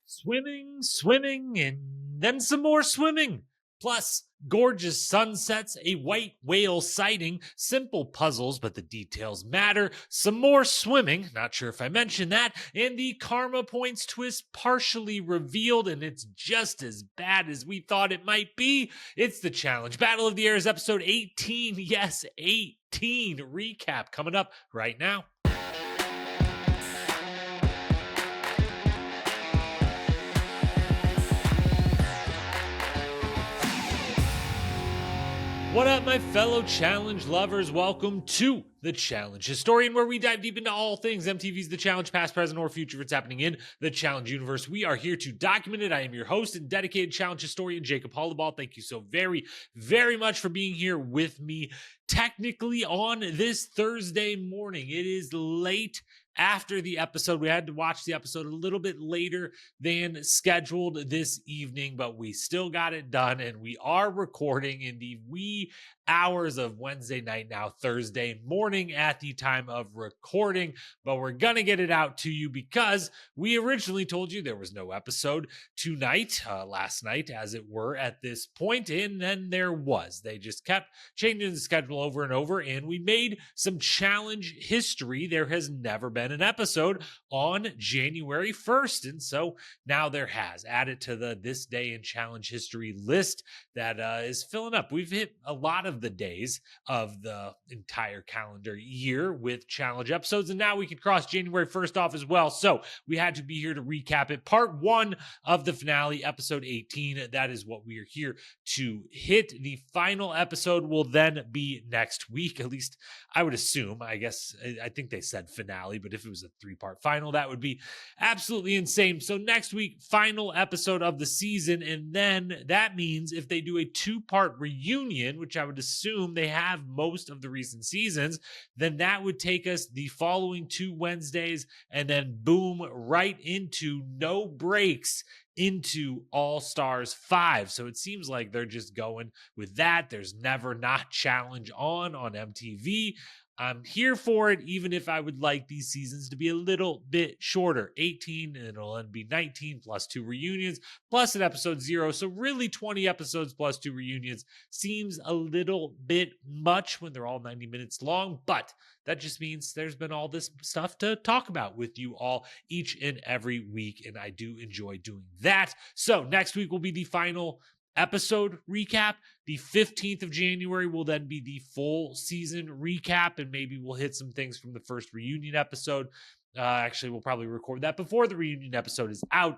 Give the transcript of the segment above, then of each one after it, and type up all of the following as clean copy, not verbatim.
Swimming, swimming, and then some more swimming. Plus, gorgeous sunsets, a white whale sighting, simple puzzles, but the details matter, some more swimming, not sure if I mentioned that, and the Karma Points twist partially revealed, and it's just as bad as we thought it might be. It's the Challenge Battle of the Airs episode 18. Yes, 18 recap coming up right now. What up, my fellow Challenge lovers? Welcome to The Challenge Historian, where we dive deep into all things MTV's The Challenge, past, present, or future. If it's happening in the Challenge universe, we are here to document it. I am your host and dedicated Challenge historian, Jacob Hollaball. Thank you so very, very much for being here with me. Technically on this Thursday morning, it is late after the episode. We had to watch the episode a little bit later than scheduled this evening, but we still got it done, and we are recording in the wee hours of Wednesday night, now Thursday morning at the time of recording, but we're gonna get it out to you because we originally told you there was no episode tonight, last night as it were at this point, and then there was. They just kept changing the schedule over and over, and we made some Challenge history. There has never been an episode on January 1st, and so now there has. Added to the This Day in Challenge history list that is filling up. We've hit a lot of the days of the entire calendar year with Challenge episodes, and now we can cross January 1st off as well. So we had to be here to recap it. Part one of the finale, episode 18. That is what we are here to hit. The final episode will then be next week. At least I would assume. I guess I think they said finale, but if it was a 3-part final, that would be absolutely insane. So next week, final episode of the season, and then that means if they do a 2-part reunion, which I would assume they have most of the recent seasons, then that would take us the following 2 Wednesdays, and then boom, right into no breaks into All Stars 5. So it seems like they're just going with that. There's never not Challenge on MTV. I'm here for it, even if I would like these seasons to be a little bit shorter. 18, and it'll then be 19 plus 2 reunions, plus an episode 0. So really 20 episodes plus 2 reunions seems a little bit much when they're all 90 minutes long, but that just means there's been all this stuff to talk about with you all each and every week, and I do enjoy doing that. So next week will be the final episode recap. The 15th of January will then be the full season recap, and maybe we'll hit some things from the first reunion episode. Actually, we'll probably record that before the reunion episode is out.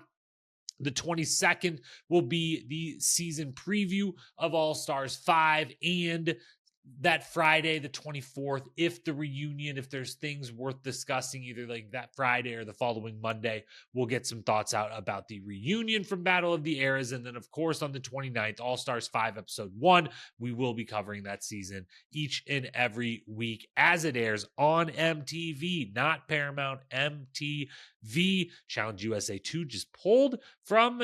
The 22nd will be the season preview of All Stars 5, and that Friday, the 24th, if there's things worth discussing, either like that Friday or the following Monday, we'll get some thoughts out about the reunion from Battle of the Eras. And then, of course, on the 29th, All Stars 5, Episode 1, we will be covering that season each and every week as it airs on MTV, not Paramount, MTV. Challenge USA 2 just pulled from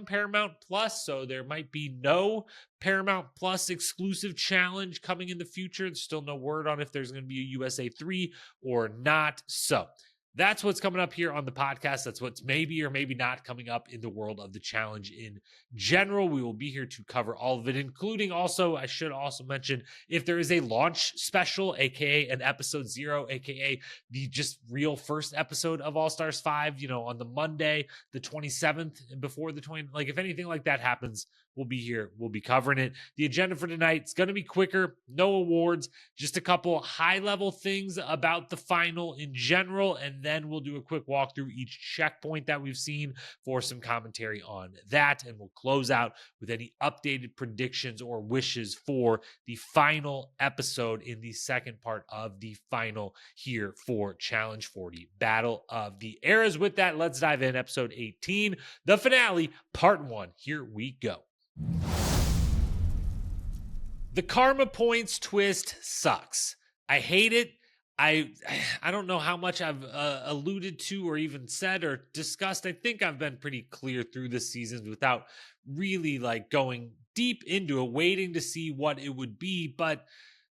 Paramount Plus, so there might be no Paramount Plus exclusive Challenge coming in the future. There's still no word on if there's going to be a USA 3 or not. So that's what's coming up here on the podcast. That's what's maybe or maybe not coming up in the world of the Challenge in general. We will be here to cover all of it, including also, I should also mention, if there is a launch special, aka an episode 0, aka the just real first episode of All Stars 5, on the Monday, the 27th, and before the 20th, like if anything like that happens, we'll be here. We'll be covering it. The agenda for tonight is going to be quicker. No awards, just a couple high-level things about the final in general, and then we'll do a quick walk through each checkpoint that we've seen for some commentary on that, and we'll close out with any updated predictions or wishes for the final episode in the second part of the final here for Challenge 40 Battle of the Eras. With that, let's dive in. Episode 18, the finale, part 1. Here we go. The Karma Points twist sucks. I hate it. I don't know how much I've alluded to or even said or discussed. I think I've been pretty clear through the seasons without really going deep into it, waiting to see what it would be. But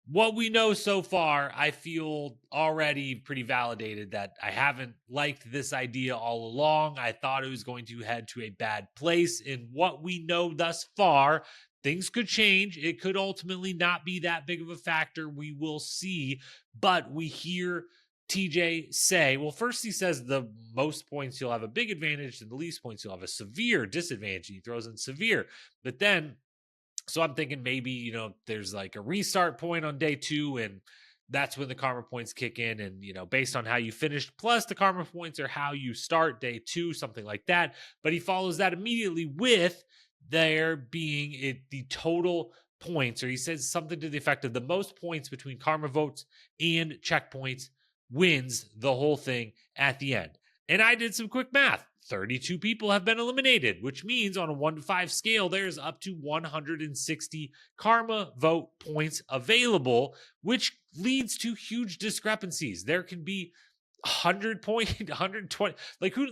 what we know so far, I feel already pretty validated that I haven't liked this idea all along. I thought it was going to head to a bad place. In what we know thus far, things could change. It could ultimately not be that big of a factor. We will see. But we hear TJ say, well, first he says the most points you'll have a big advantage, and the least points you'll have a severe disadvantage. He throws in severe. But then, so I'm thinking maybe, there's like a restart point on day 2, and that's when the karma points kick in. And, based on how you finished, plus the karma points are how you start day 2, something like that. But he follows that immediately with there being the total points, or he says something to the effect of the most points between karma votes and checkpoints wins the whole thing at the end. And I did some quick math. 32 people have been eliminated, which means on a 1 to 5 scale, there's up to 160 karma vote points available, which leads to huge discrepancies. There can be 100 point, 120,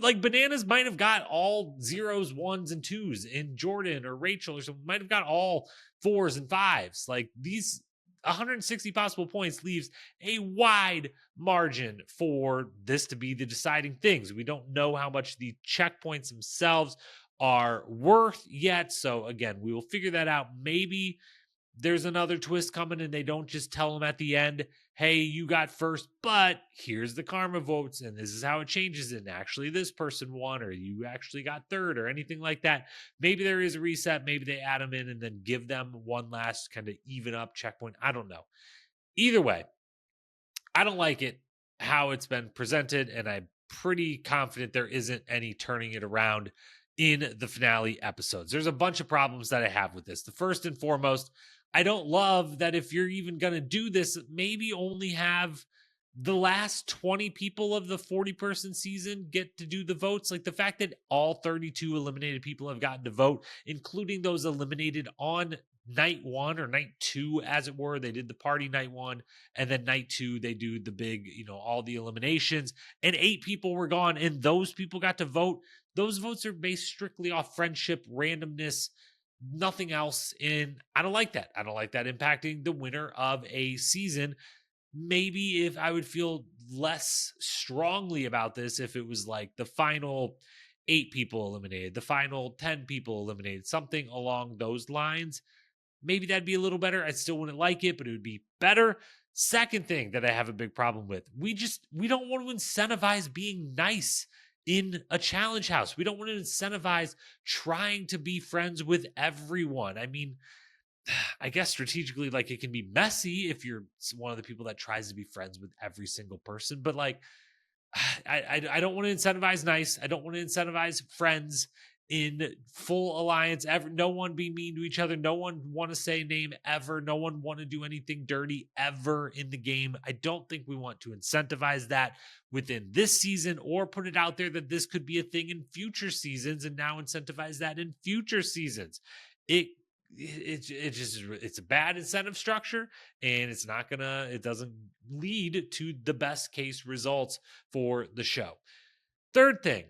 like Bananas might have got all 0s, 1s, and 2s, and Jordan or Rachel or something might have got all 4s and 5s. Like these 160 possible points leaves a wide margin for this to be the deciding things. We don't know how much the checkpoints themselves are worth yet. So again, we will figure that out. Maybe there's another twist coming and they don't just tell them at the end, hey, you got first, but here's the karma votes and this is how it changes it. And actually this person won, or you actually got third, or anything like that. Maybe there is a reset. Maybe they add them in and then give them one last kind of even up checkpoint. I don't know. Either way, I don't like it how it's been presented, and I'm pretty confident there isn't any turning it around in the finale episodes. There's a bunch of problems that I have with this. The first and foremost, I don't love that if you're even going to do this, maybe only have the last 20 people of the 40-person season get to do the votes. Like the fact that all 32 eliminated people have gotten to vote, including those eliminated on night 1 or night 2, as it were. They did the party night 1, and then night 2, they do the big, all the eliminations, and 8 people were gone, and those people got to vote. Those votes are based strictly off friendship, randomness, nothing else. And I don't like that. I don't like that impacting the winner of a season. Maybe if I would feel less strongly about this if it was like the final 8 people eliminated, the final 10 people eliminated, something along those lines. Maybe that'd be a little better. I still wouldn't like it, but it would be better. Second thing that I have a big problem with, we don't want to incentivize being nice in a challenge house. We don't want to incentivize trying to be friends with everyone. I mean, I guess strategically, like it can be messy if you're one of the people that tries to be friends with every single person, but like, I don't want to incentivize nice. I don't want to incentivize friends in full alliance. No one be mean to each other. No one want to say name ever. No one want to do anything dirty ever in the game. I don't think we want to incentivize that within this season, or put it out there that this could be a thing in future seasons and now incentivize that in future seasons. It's a bad incentive structure, and it doesn't lead to the best case results for the show. Third thing,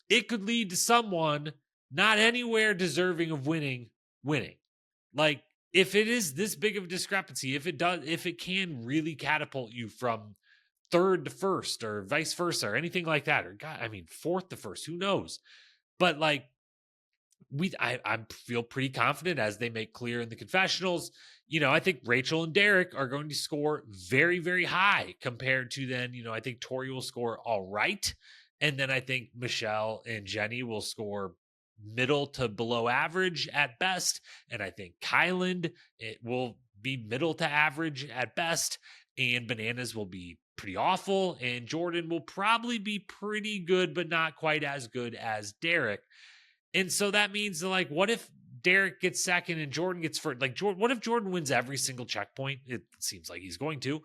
it could lead to someone not anywhere deserving of winning. Like if it is this big of a discrepancy, if it can really catapult you from third to first, or vice versa, or anything like that, or fourth to first, who knows? But like, I feel pretty confident, as they make clear in the confessionals. I think Rachel and Derek are going to score very, very high compared to then, I think Tori will score all right. And then I think Michelle and Jenny will score middle to below average at best. And I think Kyland, it will be middle to average at best. And Bananas will be pretty awful. And Jordan will probably be pretty good, but not quite as good as Derek. And so that means like, what if Derek gets second and Jordan gets first? Like, what if Jordan wins every single checkpoint? It seems like he's going to.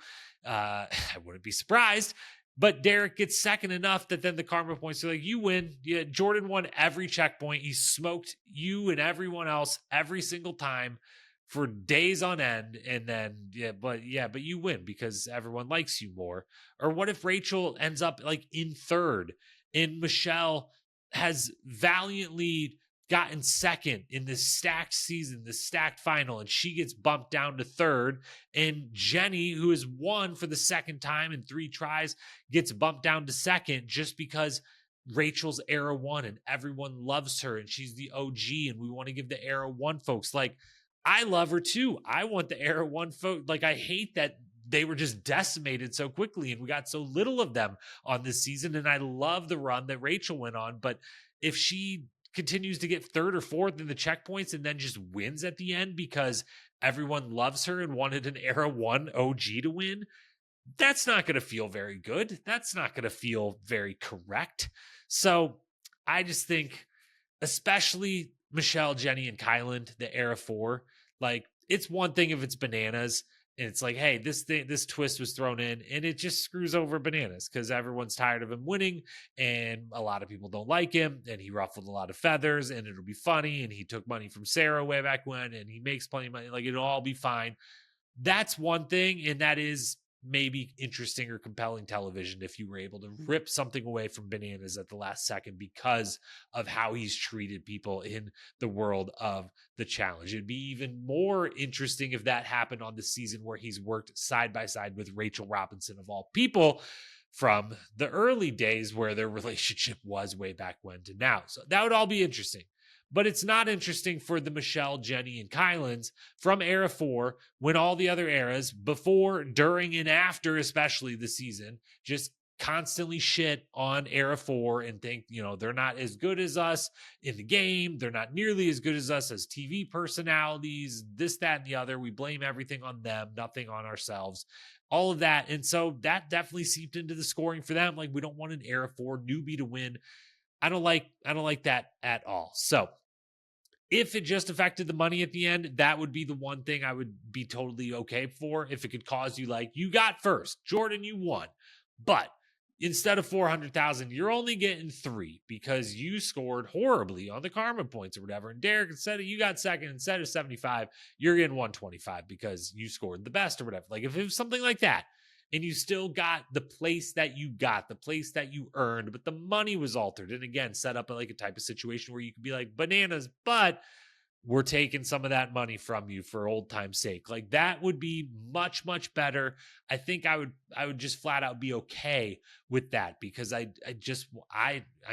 I wouldn't be surprised. But Derek gets second enough that then the karma points are like, you win. Yeah, Jordan won every checkpoint. He smoked you and everyone else every single time for days on end. And then, but you win because everyone likes you more. Or what if Rachel ends up like in third and Michelle has valiantly gotten second in this stacked season, this stacked final, and she gets bumped down to third. And Jenny, who has won for the second time in 3 tries, gets bumped down to second just because Rachel's Era 1 and everyone loves her and she's the OG and we want to give the Era 1 folks. Like, I love her too. I want the Era 1 folks. Like, I hate that they were just decimated so quickly and we got so little of them on this season. And I love the run that Rachel went on. But if she continues to get third or fourth in the checkpoints and then just wins at the end because everyone loves her and wanted an Era 1 OG to win, that's not going to feel very good. That's not going to feel very correct. So I just think, especially Michelle, Jenny, and Kyland, the Era 4, like, it's one thing if it's Bananas and it's like, hey, this twist was thrown in and it just screws over Bananas because everyone's tired of him winning and a lot of people don't like him and he ruffled a lot of feathers and it'll be funny and he took money from Sarah way back when and he makes plenty of money. Like, it'll all be fine. That's one thing, and that is maybe interesting or compelling television if you were able to rip something away from Bananas at the last second because of how he's treated people in the world of the challenge. It'd be even more interesting if that happened on the season where he's worked side by side with Rachel Robinson, of all people, from the early days where their relationship was way back when to now. So that would all be interesting. But it's not interesting for the Michelle, Jenny, and Kylands from Era 4 when all the other eras, before, during, and after, especially the season, just constantly shit on Era 4 and think, they're not as good as us in the game. They're not nearly as good as us as TV personalities, this, that, and the other. We blame everything on them, nothing on ourselves, all of that. And so that definitely seeped into the scoring for them. Like, we don't want an Era 4 newbie to win. I don't like that at all. So if it just affected the money at the end, that would be the one thing I would be totally okay for. If it could cause you, like, you got first, Jordan, you won, but instead of 400,000, you're only getting 3 because you scored horribly on the karma points or whatever. And Derek, you got second, instead of 75, you're getting 125 because you scored the best or whatever. Like, if it was something like that, and you still got the place that you got, the place that you earned, but the money was altered. And again, set up like a type of situation where you could be like, Bananas, but we're taking some of that money from you for old time's sake. Like, that would be much, much better. I think I would just flat out be okay with that because I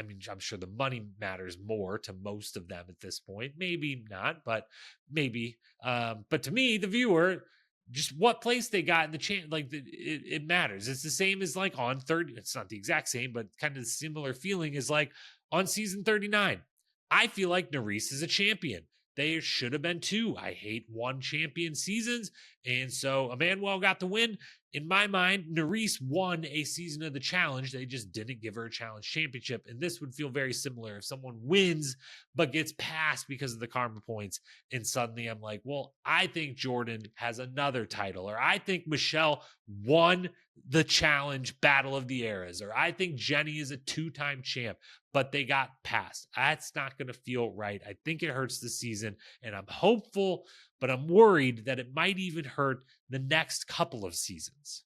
mean, I'm sure the money matters more to most of them at this point. Maybe not, but maybe. But to me, the viewer, just what place they got in the chant, like, it matters. It's the same as like on 30. It's not the exact same, but kind of the similar feeling is like on season 39. I feel like Nurys is a champion. They should have been 2. I hate 1 champion seasons. And so Emmanuel got the win. In my mind, Nurys won a season of the challenge. They just didn't give her a challenge championship. And this would feel very similar if someone wins but gets passed because of the karma points. And suddenly I'm like, well, I think Jordan has another title, or I think Michelle won the challenge battle of the eras, or I think Jenny is a 2-time champ, but they got passed. That's not going to feel right. I think it hurts the season, and I'm hopeful, but I'm worried that it might even hurt the next couple of seasons.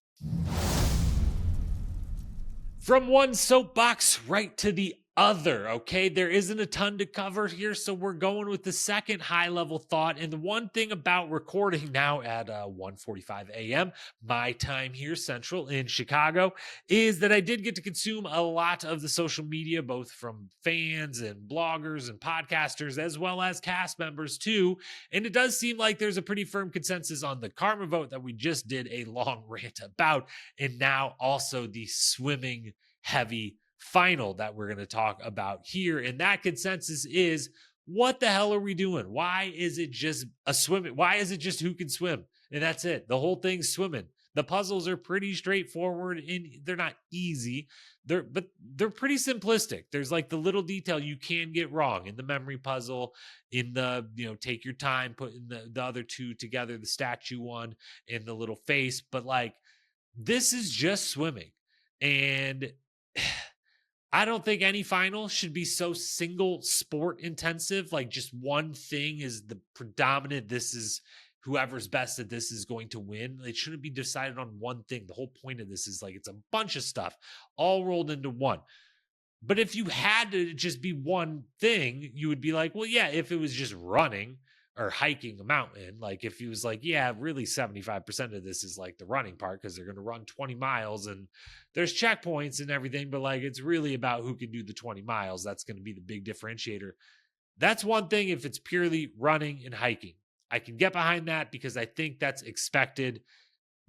From one soapbox right to the other, okay? There isn't a ton to cover here, so we're going with the second high-level thought. And the one thing about recording now at 1:45 a.m., my time here, Central in Chicago, is that I did get to consume a lot of the social media, both from fans and bloggers and podcasters, as well as cast members too. And it does seem like there's a pretty firm consensus on the karma vote that we just did a long rant about, and now also the swimming heavy final that we're going to talk about here. And that consensus is, what the hell are we doing? Why is it just a swimming? Why is it just who can swim? And that's it. The whole thing's swimming. The puzzles are pretty straightforward and they're not easy. But they're pretty simplistic. There's like the little detail you can get wrong in the memory puzzle, in the, take your time, putting the other 2 together, the statue one and the little face. But like, this is just swimming. And I don't think any final should be so single sport intensive. Like, just one thing is the predominant. This is whoever's best at this is going to win. It shouldn't be decided on one thing. The whole point of this is like, it's a bunch of stuff all rolled into one. But if you had to just be one thing, you would be like, well, yeah, if it was just running or hiking a mountain, like if he was like, yeah, really 75% of this is like the running part because they're going to run 20 miles and there's checkpoints and everything, but like it's really about who can do the 20 miles. That's going to be the big differentiator. That's one thing if it's purely running and hiking. I can get behind that because I think that's expected.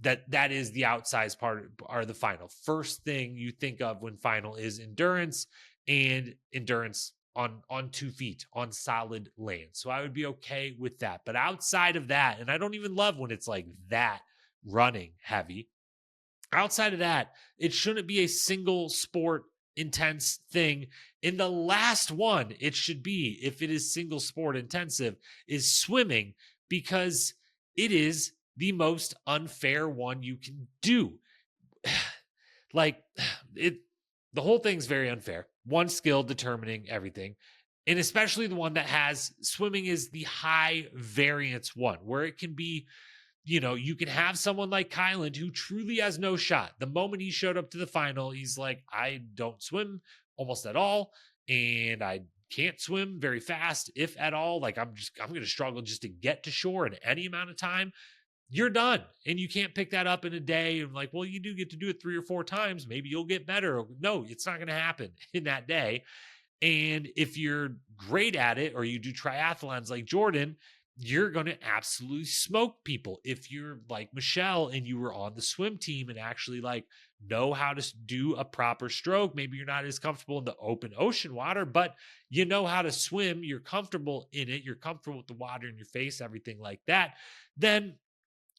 That is the outsized part or the final. First thing you think of when final is endurance, and endurance on 2 feet on solid land. So I would be okay with that. But outside of that, and I don't even love when it's like that running heavy. Outside of that, it shouldn't be a single sport intense thing. In the last one, it should be, if it is single sport intensive, is swimming, because it is the most unfair one you can do. Like it, the whole thing's very unfair. One skill determining everything. And especially the one that has swimming is the high variance one, where it can be, you can have someone like Kyland who truly has no shot. The moment he showed up to the final, he's like, I don't swim almost at all. And I can't swim very fast, if at all. Like I'm going to struggle just to get to shore in any amount of time. You're done. And you can't pick that up in a day. And like, well, you do get to do it 3 or 4 times. Maybe you'll get better. No, it's not going to happen in that day. And if you're great at it, or you do triathlons like Jordan, you're going to absolutely smoke people. If you're like Michelle and you were on the swim team and actually like know how to do a proper stroke, maybe you're not as comfortable in the open ocean water, but you know how to swim, you're comfortable in it, you're comfortable with the water in your face, everything like that, then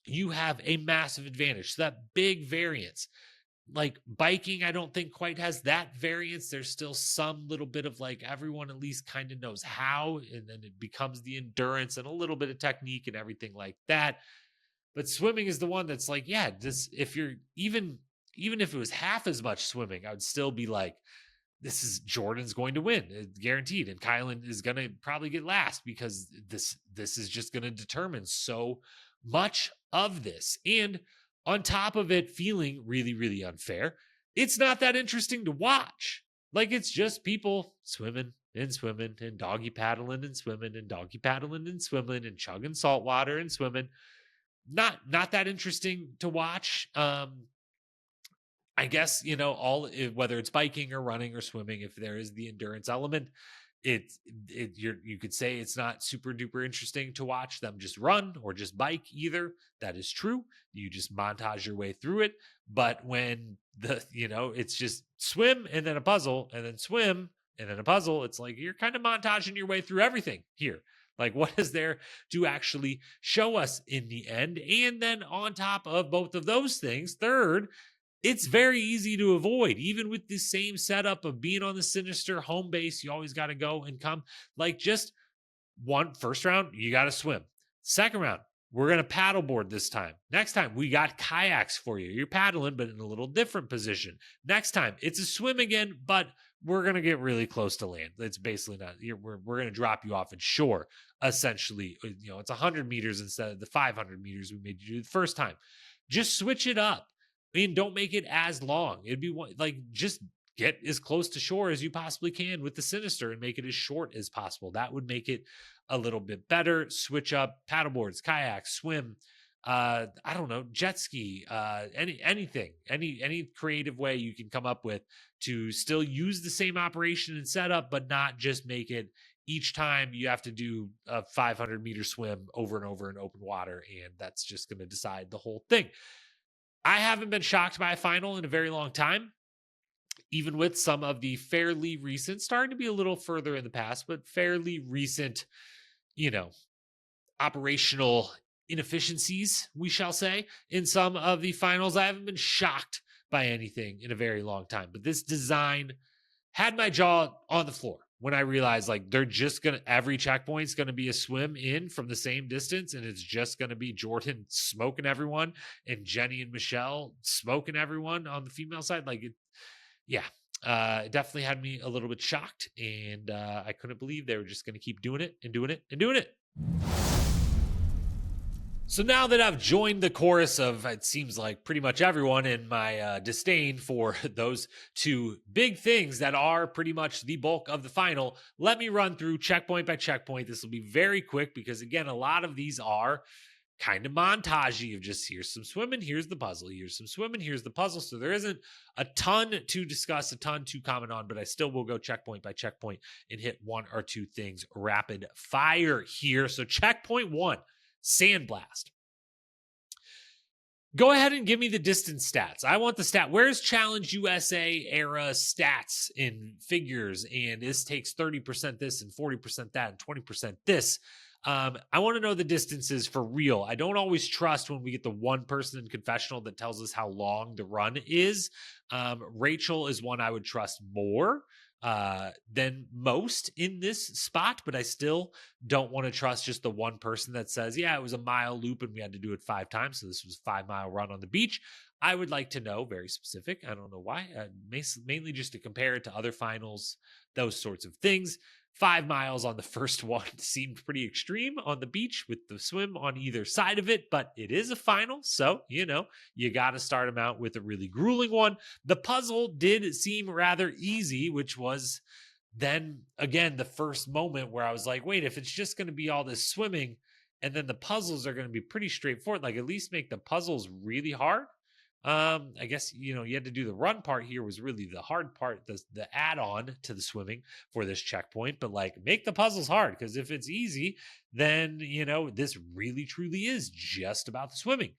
you have a massive advantage. So that big variance. Like biking, I don't think quite has that variance. There's still some little bit of like everyone at least kind of knows how, and then it becomes the endurance and a little bit of technique and everything like that. But swimming is the one that's like, yeah, this, if you're even if it was half as much swimming, I would still be like, this is Jordan's going to win, guaranteed. And Kylan is going to probably get last, because this is just going to determine so much of this. And on top of it feeling really, really unfair, it's not that interesting to watch. Like, it's just people swimming and doggy paddling and swimming and doggy paddling and swimming and chugging salt water and swimming. Not that interesting to watch. I guess, whether it's biking or running or swimming, if there is the endurance element, you could say it's not super duper interesting to watch them just run or just bike either. That is true. You just montage your way through it. But when it's just swim and then a puzzle and then swim and then a puzzle, it's like you're kind of montaging your way through everything here. Like, what is there to actually show us in the end? And then on top of both of those things, third, it's very easy to avoid, even with the same setup of being on the Sinister home base. You always got to go and come. Like, just first round, you got to swim. Second round, we're going to paddleboard this time. Next time, we got kayaks for you. You're paddling, but in a little different position. Next time, it's a swim again, but we're going to get really close to land. It's basically not, we're going to drop you off at shore, essentially. It's 100 meters instead of the 500 meters we made you do the first time. Just switch it up. Don't make it as long. It'd be like, just get as close to shore as you possibly can with the Sinister and make it as short as possible. That would make it a little bit better. Switch up paddleboards, kayaks, swim, I don't know, jet ski, anything, any creative way you can come up with to still use the same operation and setup, but not just make it each time you have to do a 500-meter swim over and over in open water, and that's just going to decide the whole thing. I haven't been shocked by a final in a very long time, even with some of the fairly recent, starting to be a little further in the past, but fairly recent, operational inefficiencies, we shall say, in some of the finals. I haven't been shocked by anything in a very long time, but this design had my jaw on the floor when I realized, like, they're just every checkpoint's going to be a swim in from the same distance, and it's just going to be Jordan smoking everyone and Jenny and Michelle smoking everyone on the female side. Like, it definitely had me a little bit shocked, and I couldn't believe they were just going to keep doing it and doing it and doing it. So now that I've joined the chorus of, it seems like pretty much everyone in my disdain for those two big things that are pretty much the bulk of the final, let me run through checkpoint by checkpoint. This will be very quick because, again, a lot of these are kind of montagey of just here's some swimming, here's the puzzle, here's some swimming, here's the puzzle. So there isn't a ton to discuss, a ton to comment on, but I still will go checkpoint by checkpoint and hit one or two things rapid fire here. So checkpoint 1. Sandblast. Go ahead and give me the distance stats. I want the stat. Where's Challenge USA era stats in figures? And this takes 30% this and 40% that and 20% this. I want to know the distances for real. I don't always trust when we get the one person in confessional that tells us how long the run is. Rachel is one I would trust more than most in this spot, but I still don't want to trust just the one person that says, yeah, it was a mile loop and we had to do it 5 times. So this was a 5-mile run on the beach. I would like to know, very specific, I don't know why, mainly just to compare it to other finals, those sorts of things. 5 miles on the first one seemed pretty extreme on the beach with the swim on either side of it, but it is a final. So, you got to start them out with a really grueling one. The puzzle did seem rather easy, which was then again, the first moment where I was like, wait, if it's just going to be all this swimming and then the puzzles are going to be pretty straightforward, like at least make the puzzles really hard. I guess, you had to do the run part here was really the hard part, the add-on to the swimming for this checkpoint, but like make the puzzles hard. Cause if it's easy, then, this really truly is just about the swimming.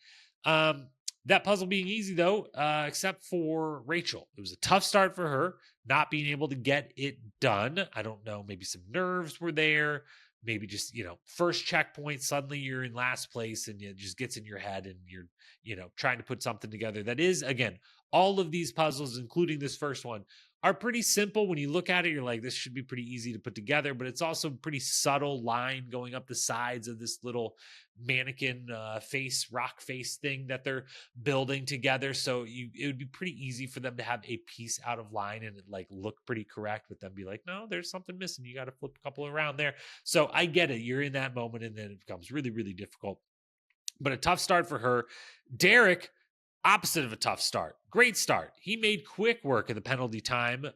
That puzzle being easy though, except for Rachel, it was a tough start for her, not being able to get it done. I don't know, maybe some nerves were there. Maybe just, first checkpoint, suddenly you're in last place and it just gets in your head and you're, trying to put something together that is, again, all of these puzzles, including this first one, are pretty simple. When you look at it, you're like, this should be pretty easy to put together, but it's also a pretty subtle line going up the sides of this little mannequin rock face thing that they're building together. So it would be pretty easy for them to have a piece out of line and it like look pretty correct, but then be like, no, there's something missing. You got to flip a couple around there. So I get it. You're in that moment and then it becomes really, really difficult. But a tough start for her. Derek, opposite of a tough start. Great start. He made quick work of the penalty time.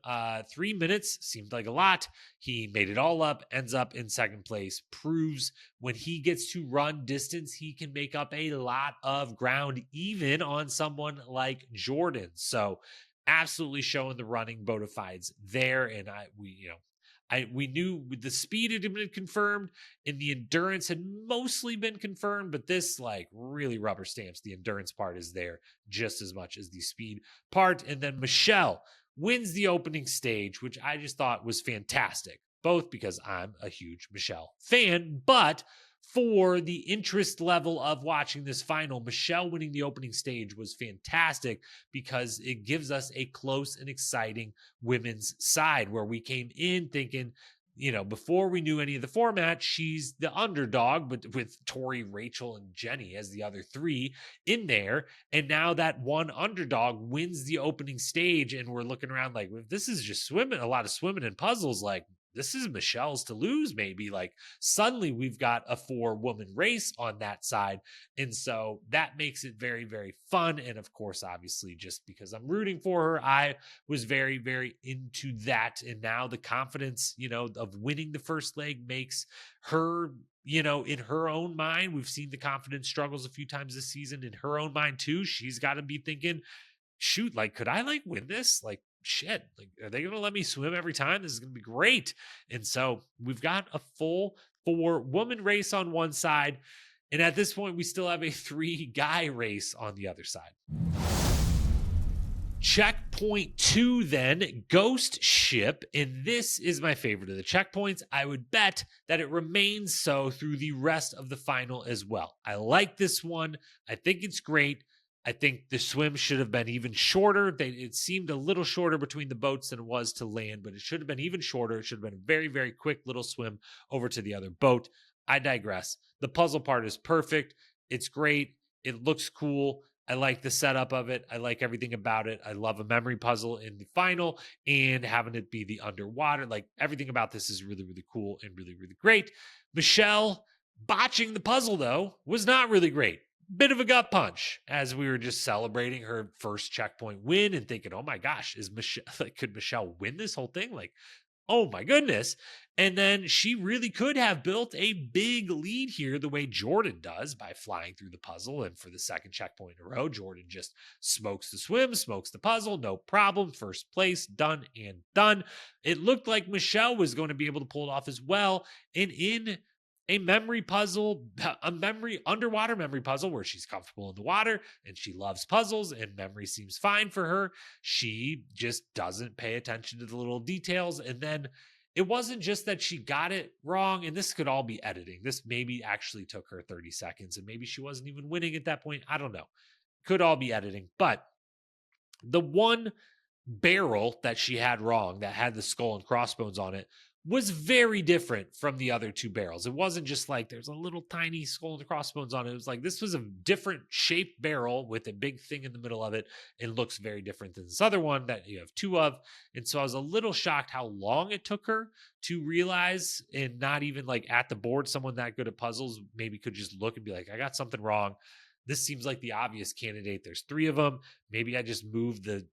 3 minutes seemed like a lot. He made it all up, ends up in second place, proves when he gets to run distance, he can make up a lot of ground, even on someone like Jordan. So absolutely showing the running bona fides there. And we knew the speed had been confirmed and the endurance had mostly been confirmed, but this like really rubber stamps the endurance part is there just as much as the speed part. And then Michelle wins the opening stage, which I just thought was fantastic, both because I'm a huge Michelle fan, but for the interest level of watching this final, Michelle winning the opening stage was fantastic because it gives us a close and exciting women's side where we came in thinking, before we knew any of the format, she's the underdog, but with Tori, Rachel, and Jenny as the other 3 in there. And now that one underdog wins the opening stage and we're looking around like, if this is just swimming, a lot of swimming and puzzles, like this is Michelle's to lose, maybe. Like suddenly we've got a 4-woman race on that side. And so that makes it very, very fun. And of course, obviously, just because I'm rooting for her, I was very, very into that. And now the confidence, of winning the first leg makes her, in her own mind, we've seen the confidence struggles a few times this season. In her own mind too, she's got to be thinking, shoot, like, could I like win this? Like, shit, like, are they going to let me swim every time? This is going to be great. And so we've got a full 4-woman race on one side. And at this point, we still have a 3-guy race on the other side. Checkpoint 2 then, Ghost Ship. And this is my favorite of the checkpoints. I would bet that it remains so through the rest of the final as well. I like this one. I think it's great. I think the swim should have been even shorter. It seemed a little shorter between the boats than it was to land, but it should have been even shorter. It should have been a very, very quick little swim over to the other boat. I digress. The puzzle part is perfect. It's great. It looks cool. I like the setup of it. I like everything about it. I love a memory puzzle in the final and having it be the underwater. Like everything about this is really, really cool and really, really great. Michelle Botching the puzzle, though, was not really great. Bit of a gut punch as we were just celebrating her first checkpoint win and thinking, oh my gosh, is Michelle, like, could Michelle win this whole thing? Like, oh my goodness. And then she really could have built a big lead here the way Jordan does by flying through the puzzle. And for the second checkpoint in a row, Jordan just smokes the swim, smokes the puzzle, no problem. First place, done and done. It looked like Michelle was going to be able to pull it off as well. And in a memory puzzle, underwater memory puzzle where she's comfortable in the water and she loves puzzles and memory seems fine for her. She just doesn't pay attention to the little details. And then it wasn't just that she got it wrong, and this could all be editing. This maybe actually took her 30 seconds and maybe she wasn't even winning at that point. I don't know. Could all be editing. But the one barrel that she had wrong that had the skull and crossbones on it was very different from the other two barrels. It wasn't just like there's a little tiny skull and crossbones on it. It was like this was a different shaped barrel with a big thing in the middle of it. It looks very different than this other one that you have two of. And so I was a little shocked how long it took her to realize, and not even like at the board, someone that good at puzzles maybe could just look and be like, I got something wrong. This seems like the obvious candidate. There's three of them. Maybe I just move the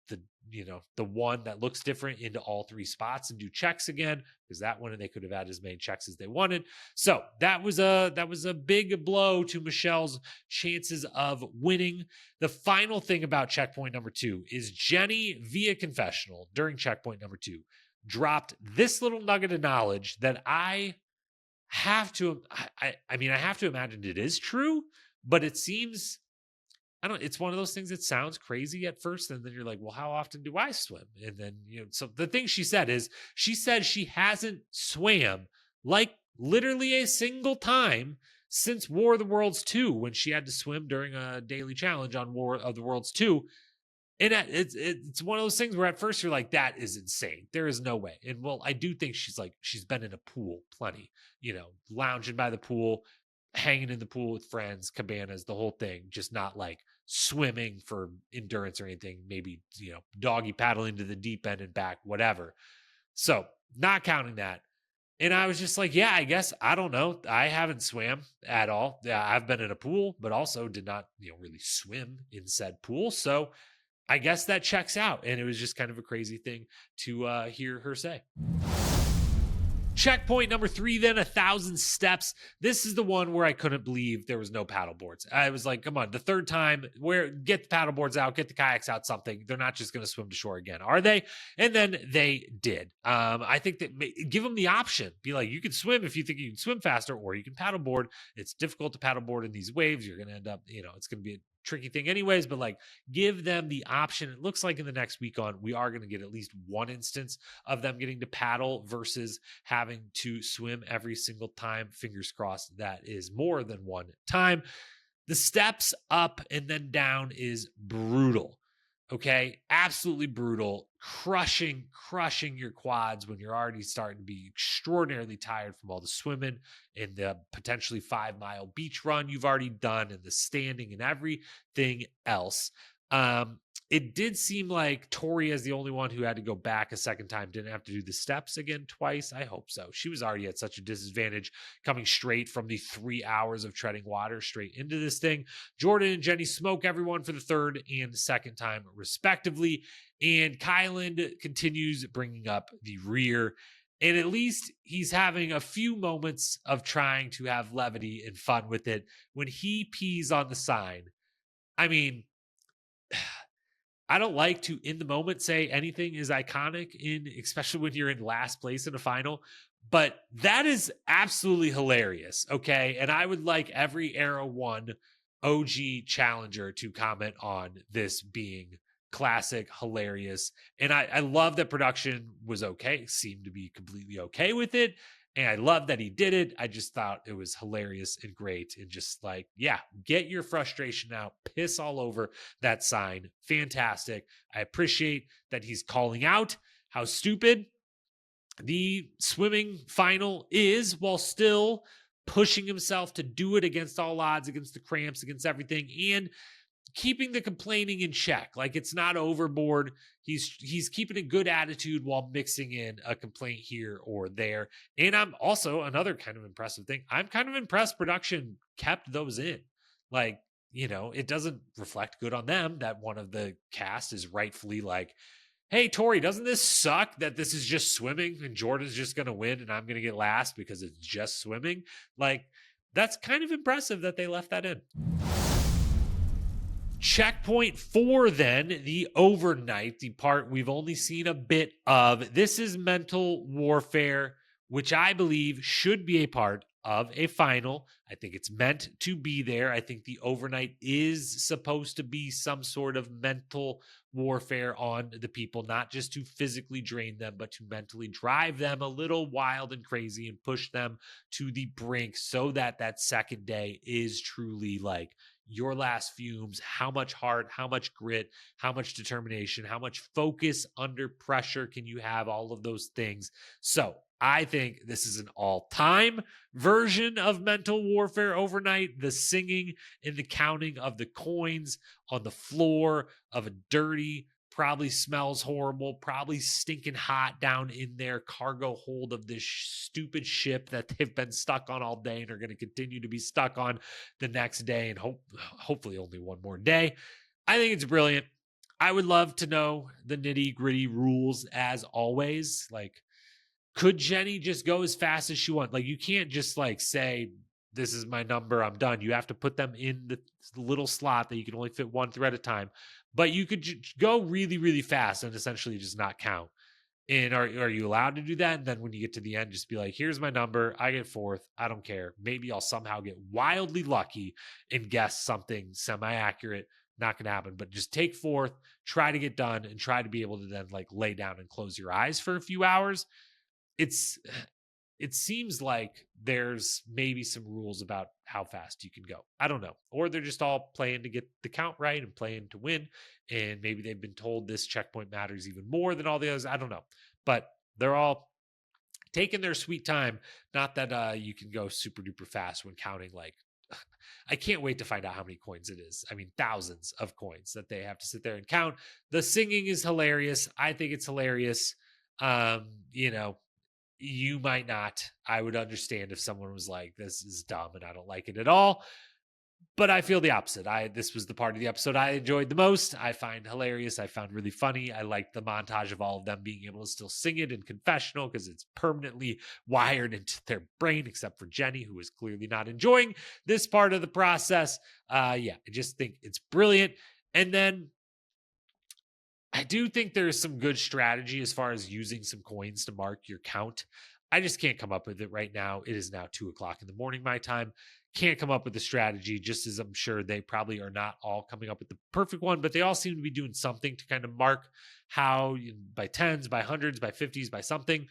one that looks different into all three spots and do checks again, because that one, and they could have had as many checks as they wanted. So that was a big blow to Michelle's chances of winning. The final thing about checkpoint number 2 is Jenny, via confessional during checkpoint number 2, dropped this little nugget of knowledge that I have to imagine it is true, but it seems, it's one of those things that sounds crazy at first. And then you're like, well, how often do I swim? And then, so the thing she said is she hasn't swam like literally a single time since War of the Worlds 2, when she had to swim during a daily challenge on War of the Worlds 2. And it's one of those things where at first you're like, that is insane. There is no way. And well, I do think she's been in a pool plenty, lounging by the pool, hanging in the pool with friends, cabanas, the whole thing, just not like swimming for endurance or anything. Maybe, doggy paddling to the deep end and back, whatever. So not counting that. And I was just like, yeah, I guess, I don't know. I haven't swam at all. Yeah, I've been in a pool, but also did not, really swim in said pool. So I guess that checks out. And it was just kind of a crazy thing to hear her say. Checkpoint number 3, then 1,000 steps. This is the one where I couldn't believe there was no paddle boards. I was like, come on, the third time, get the paddle boards out, get the kayaks out, something. They're not just going to swim to shore again, are they? And then they did. I think that give them the option. Be like, you can swim if you think you can swim faster, or you can paddleboard. It's difficult to paddleboard in these waves. You're going to end up, it's going to be a tricky thing anyways, but like, give them the option. It looks like in the next week on, we are going to get at least one instance of them getting to paddle versus having to swim every single time. Fingers crossed that is more than one time. The steps up and then down is brutal. Okay, absolutely brutal, crushing your quads when you're already starting to be extraordinarily tired from all the swimming and the potentially 5-mile beach run you've already done and the standing and everything else. It did seem like Tori, as the only one who had to go back a second time, didn't have to do the steps again twice. I hope so. She was already at such a disadvantage coming straight from the 3 hours of treading water straight into this thing. Jordan and Jenny smoke everyone for the third and second time, respectively. And Kylan continues bringing up the rear. And at least he's having a few moments of trying to have levity and fun with it when he pees on the sign. I mean, I don't like to, in the moment, say anything is iconic, especially when you're in last place in a final, but that is absolutely hilarious, okay? And I would like every Era 1 OG challenger to comment on this being classic, hilarious. And I love that production was okay, seemed to be completely okay with it. And I love that he did it. I just thought it was hilarious and great. And just like, yeah, get your frustration out. Piss all over that sign. Fantastic. I appreciate that he's calling out how stupid the swimming final is while still pushing himself to do it against all odds, against the cramps, against everything. And keeping the complaining in check. Like, it's not overboard. He's keeping a good attitude while mixing in a complaint here or there. And I'm also, another kind of impressive thing, I'm kind of impressed production kept those in. Like, it doesn't reflect good on them that one of the cast is rightfully like, hey, Tori, doesn't this suck that this is just swimming and Jordan's just going to win and I'm going to get last because it's just swimming? Like, that's kind of impressive that they left that in. Checkpoint 4, then, the overnight, the part we've only seen a bit of. This is mental warfare, which I believe should be a part of a final. I think it's meant to be there. I think the overnight is supposed to be some sort of mental warfare on the people, not just to physically drain them, but to mentally drive them a little wild and crazy and push them to the brink so that that second day is truly like your last fumes. How much heart, how much grit, how much determination, how much focus under pressure can you have? All of those things. So I think this is an all-time version of mental warfare overnight. The singing and the counting of the coins on the floor of a dirty, probably smells horrible, probably stinking hot down in their cargo hold of this stupid ship that they've been stuck on all day and are going to continue to be stuck on the next day and hopefully only one more day. I think it's brilliant. I would love to know the nitty-gritty rules as always. Like, could Jenny just go as fast as she wants? Like, you can't just like say, this is my number, I'm done. You have to put them in the little slot that you can only fit one through at a time. But you could go really, really fast and essentially just not count. And are you allowed to do that? And then when you get to the end, just be like, here's my number. I get fourth. I don't care. Maybe I'll somehow get wildly lucky and guess something semi-accurate. Not going to happen. But just take fourth, try to get done, and try to be able to then like lay down and close your eyes for a few hours. It seems like there's maybe some rules about how fast you can go. I don't know. Or they're just all playing to get the count right and playing to win. And maybe they've been told this checkpoint matters even more than all the others. I don't know. But they're all taking their sweet time. Not that you can go super duper fast when counting. Like, I can't wait to find out how many coins it is. I mean, thousands of coins that they have to sit there and count. The singing is hilarious. I think it's hilarious. You might not. I would understand if someone was like, this is dumb and I don't like it at all. But I feel the opposite. This was the part of the episode I enjoyed the most. I find hilarious. I found really funny. I liked the montage of all of them being able to still sing it in confessional because it's permanently wired into their brain, except for Jenny, who is clearly not enjoying this part of the process. I just think it's brilliant. And then I do think there's some good strategy as far as using some coins to mark your count. I just can't come up with it right now. It is now 2:00 in the morning, my time. Can't come up with a strategy, just as I'm sure they probably are not all coming up with the perfect one, but they all seem to be doing something to kind of mark how by tens, by hundreds, by 50s, by something.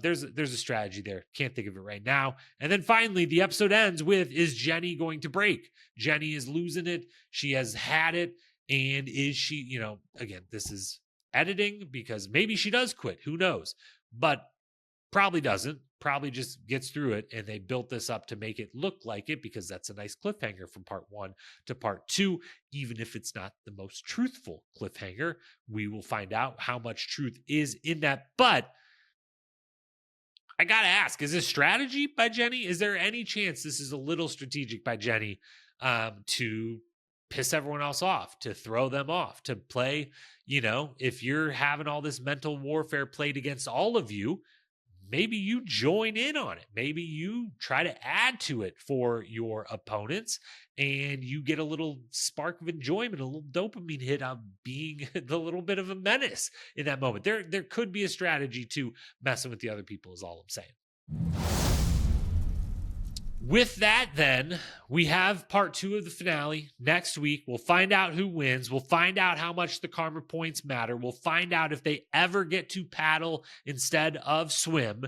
There's a strategy there. Can't think of it right now. And then finally, the episode ends with, is Jenny going to break? Jenny is losing it. She has had it. And is she, again, this is editing because maybe she does quit. Who knows? But probably doesn't. Probably just gets through it. And they built this up to make it look like it because that's a nice cliffhanger from part 1 to part 2. Even if it's not the most truthful cliffhanger, we will find out how much truth is in that. But I got to ask, is this strategy by Jenny? Is there any chance this is a little strategic by Jenny to piss everyone else off, to throw them off, to play, if you're having all this mental warfare played against all of you, maybe you join in on it. Maybe you try to add to it for your opponents and you get a little spark of enjoyment, a little dopamine hit on being the little bit of a menace in that moment. There could be a strategy to messing with the other people is all I'm saying. With that, then, we have part 2 of the finale next week. We'll find out who wins. We'll find out how much the karma points matter. We'll find out if they ever get to paddle instead of swim.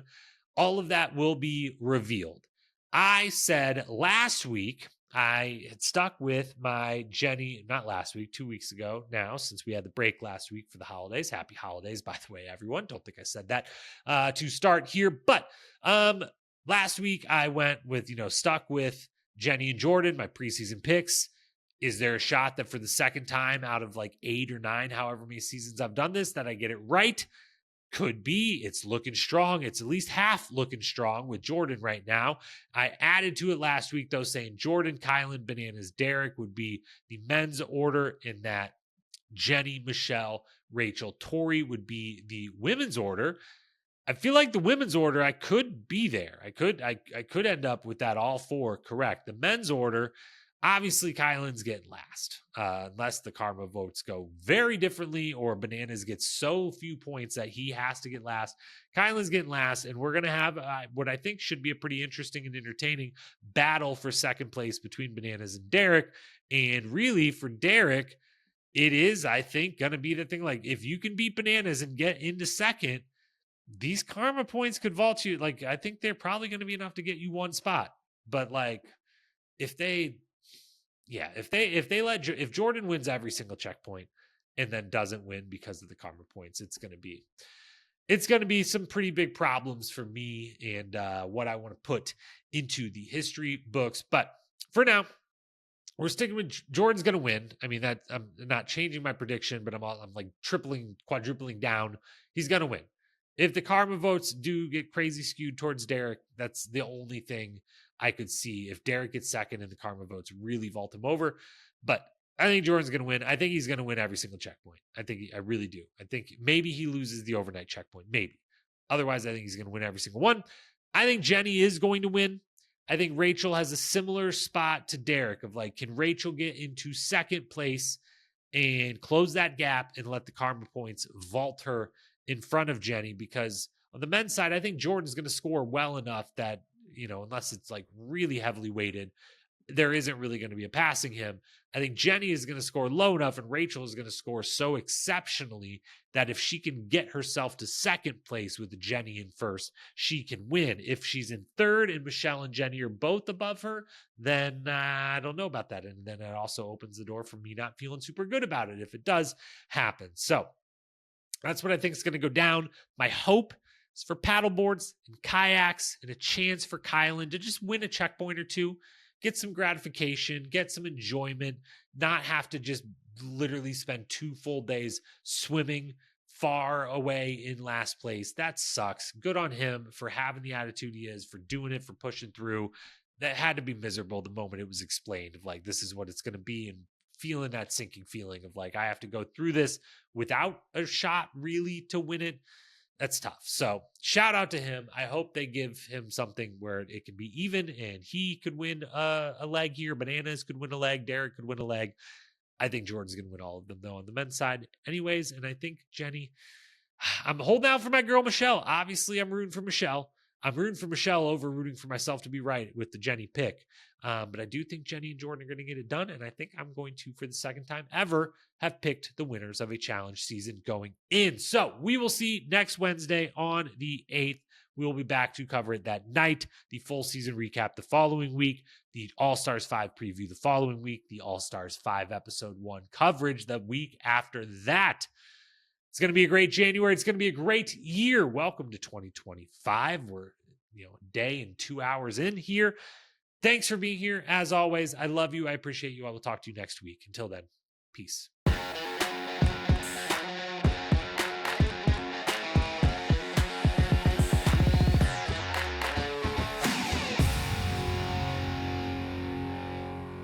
All of that will be revealed. I said last week, I had stuck with my Jenny, not last week, 2 weeks ago now, since we had the break last week for the holidays. Happy holidays, by the way, everyone. Don't think I said that to start here. But last week, I went with, stuck with Jenny and Jordan, my preseason picks. Is there a shot that for the second time out of like 8 or 9, however many seasons I've done this, that I get it right? Could be. It's looking strong. It's at least half looking strong with Jordan right now. I added to it last week, though, saying Jordan, Kylan, Bananas, Derek would be the men's order, in that Jenny, Michelle, Rachel, Tori would be the women's order. I feel like the women's order, I could be there. I could end up with that all 4 correct. The men's order, obviously Kylan's getting last, unless the karma votes go very differently or Bananas gets so few points that he has to get last. Kylan's getting last, and we're going to have what I think should be a pretty interesting and entertaining battle for second place between Bananas and Derek. And really, for Derek, it is, I think, going to be the thing. Like, if you can beat Bananas and get into second, these karma points could vault you. Like, I think they're probably going to be enough to get you 1 spot. But like, if Jordan wins every single checkpoint and then doesn't win because of the karma points, it's going to be some pretty big problems for me and what I want to put into the history books. But for now, we're sticking with Jordan's going to win. I mean, that I'm not changing my prediction, but I'm like quadrupling down. He's going to win. If the karma votes do get crazy skewed towards Derek, that's the only thing I could see. If Derek gets second and the karma votes really vault him over. But I think Jordan's going to win. I think he's going to win every single checkpoint. I really do. I think maybe he loses the overnight checkpoint. Maybe. Otherwise, I think he's going to win every single one. I think Jenny is going to win. I think Rachel has a similar spot to Derek of like, can Rachel get into second place and close that gap and let the karma points vault her in front of Jenny? Because on the men's side, I think Jordan's going to score well enough that, unless it's like really heavily weighted, there isn't really going to be a passing him. I think Jenny is going to score low enough and Rachel is going to score so exceptionally that if she can get herself to second place with Jenny in first, she can win. If she's in third and Michelle and Jenny are both above her, then I don't know about that. And then it also opens the door for me not feeling super good about it if it does happen. So that's what I think is going to go down. My hope is for paddleboards and kayaks and a chance for Kylan to just win a checkpoint or two, get some gratification, get some enjoyment, not have to just literally spend 2 full days swimming far away in last place. That sucks. Good on him for having the attitude he is, for doing it, for pushing through. That had to be miserable the moment it was explained of like, this is what it's going to be, and feeling that sinking feeling of like, I have to go through this without a shot really to win it. That's tough. So shout out to him. I hope they give him something where it can be even and he could win a leg here. Bananas could win a leg. Derek could win a leg. I think Jordan's going to win all of them, though, on the men's side anyways. And I think Jenny, I'm holding out for my girl, Michelle. Obviously, I'm rooting for Michelle. I'm rooting for Michelle over rooting for myself to be right with the Jenny pick. But I do think Jenny and Jordan are going to get it done. And I think I'm going to, for the second time ever, have picked the winners of a challenge season going in. So we will see next Wednesday on the 8th. We will be back to cover it that night. The full season recap the following week. The All-Stars 5 preview the following week. The All-Stars 5 episode 1 coverage the week after that. It's going to be a great January. It's going to be a great year. Welcome to 2025. We're, a day and 2 hours in here. Thanks for being here. As always, I love you. I appreciate you. I will talk to you next week. Until then, peace.